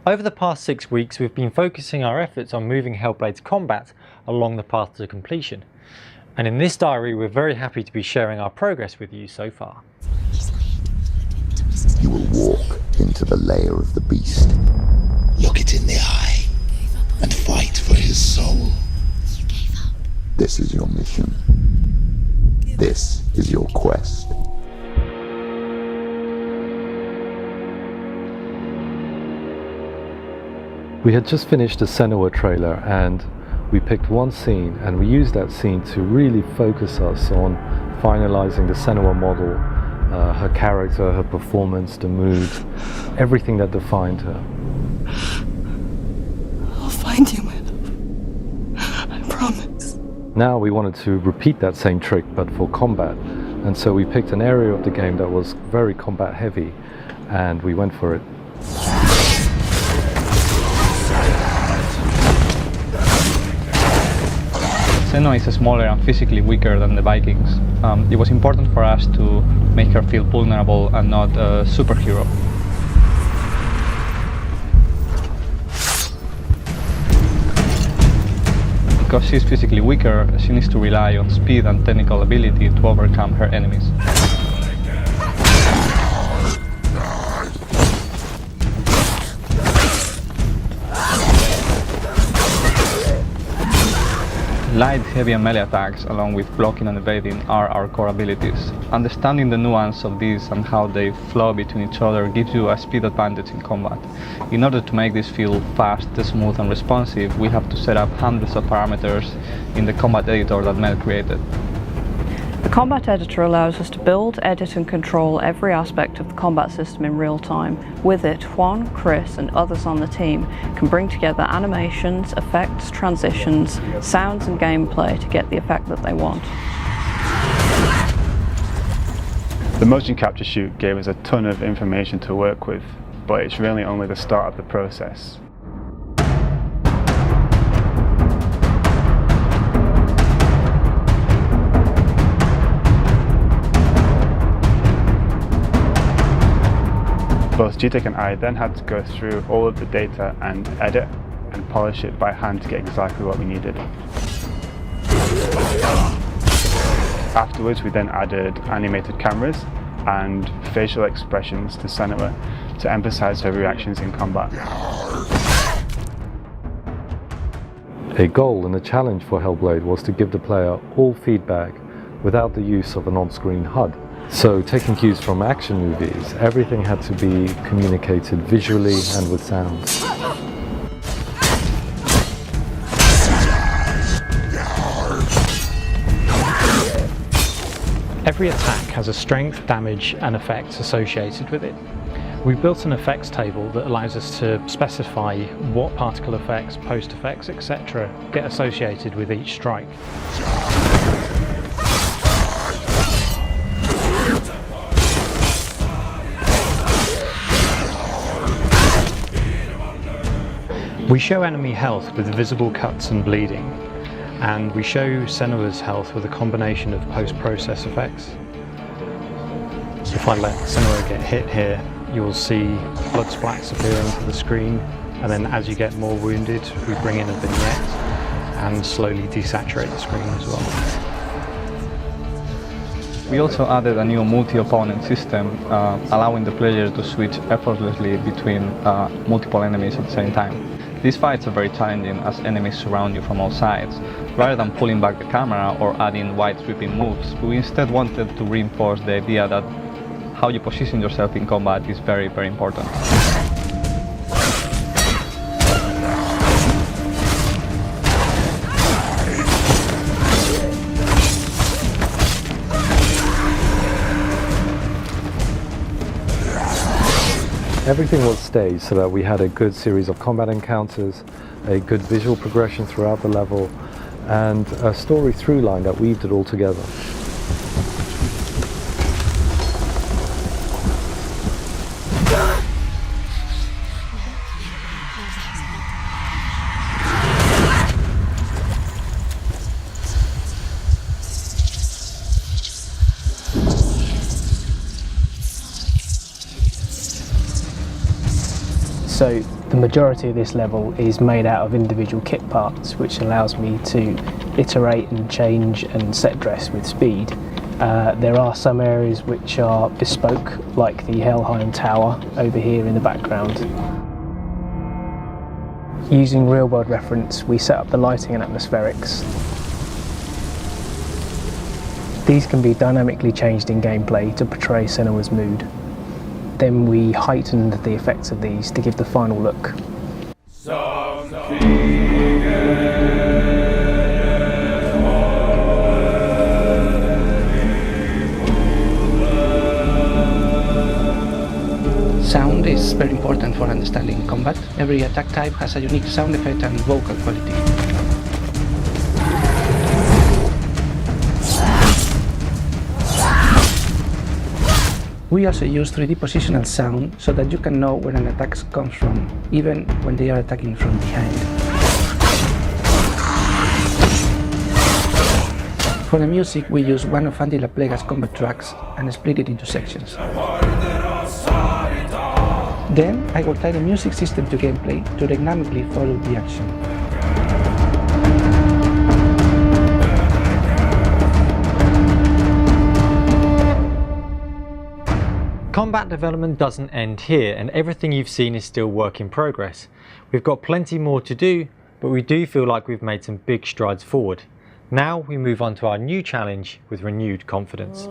Over the past 6 weeks, we've been focusing our efforts on moving Hellblade's combat along the path to completion. And in this diary, we're very happy to be sharing our progress with you so far. You will walk into the lair of the beast. Look it in the eye and fight for his soul. This is your mission. This is your quest. We had just finished the Senua trailer and we picked one scene and we used that scene to really focus us on finalizing the Senua model, her character, her performance, the mood, everything that defined her. I'll find you, my love. I promise. Now we wanted to repeat that same trick but for combat, and so we picked an area of the game that was very combat heavy and we went for it. Senua is smaller and physically weaker than the Vikings. It was important for us to make her feel vulnerable and not a superhero. Because she's physically weaker, she needs to rely on speed and technical ability to overcome her enemies. Light, heavy and melee attacks, along with blocking and evading, are our core abilities. Understanding the nuance of these and how they flow between each other gives you a speed advantage in combat. In order to make this feel fast, smooth and responsive, we have to set up hundreds of parameters in the combat editor that Mel created. The combat editor allows us to build, edit and control every aspect of the combat system in real time. With it, Juan, Chris and others on the team can bring together animations, effects, transitions, sounds and gameplay to get the effect that they want. The motion capture shoot gave us a ton of information to work with, but it's really only the start of the process. Both GTEC and I then had to go through all of the data and edit and polish it by hand to get exactly what we needed. Afterwards, we then added animated cameras and facial expressions to Senua to emphasize her reactions in combat. A goal and a challenge for Hellblade was to give the player all feedback without the use of an on-screen HUD. So, taking cues from action movies, everything had to be communicated visually and with sound. Every attack has a strength, damage and effects associated with it. We built an effects table that allows us to specify what particle effects, post effects, etc. get associated with each strike. We show enemy health with visible cuts and bleeding, and we show Senua's health with a combination of post-process effects. If I let Senua get hit here, you'll see blood splats appear onto the screen, and then as you get more wounded, we bring in a vignette and slowly desaturate the screen as well. We also added a new multi-opponent system, allowing the player to switch effortlessly between multiple enemies at the same time. These fights are very challenging as enemies surround you from all sides. Rather than pulling back the camera or adding wide sweeping moves, we instead wanted to reinforce the idea that how you position yourself in combat is very, very important. Everything was staged so that we had a good series of combat encounters, a good visual progression throughout the level, and a story through line that weaved it all together. So The majority of this level is made out of individual kit parts, which allows me to iterate and change and set dress with speed. There are some areas which are bespoke, like the Helheim Tower over here in the background. Using real-world reference, we set up the lighting and atmospherics. These can be dynamically changed in gameplay to portray Senua's mood. Then we heightened the effects of these to give the final look. Sound is very important for understanding combat. Every attack type has a unique sound effect and vocal quality. We also use 3D positional sound so that you can know where an attack comes from, even when they are attacking from behind. For the music, we use one of Andy LaPlega's combat tracks and split it into sections. Then I will tie the music system to gameplay to dynamically follow the action. Combat development doesn't end here, and everything you've seen is still work in progress. We've got plenty more to do, but we do feel like we've made some big strides forward. Now we move on to our new challenge with renewed confidence.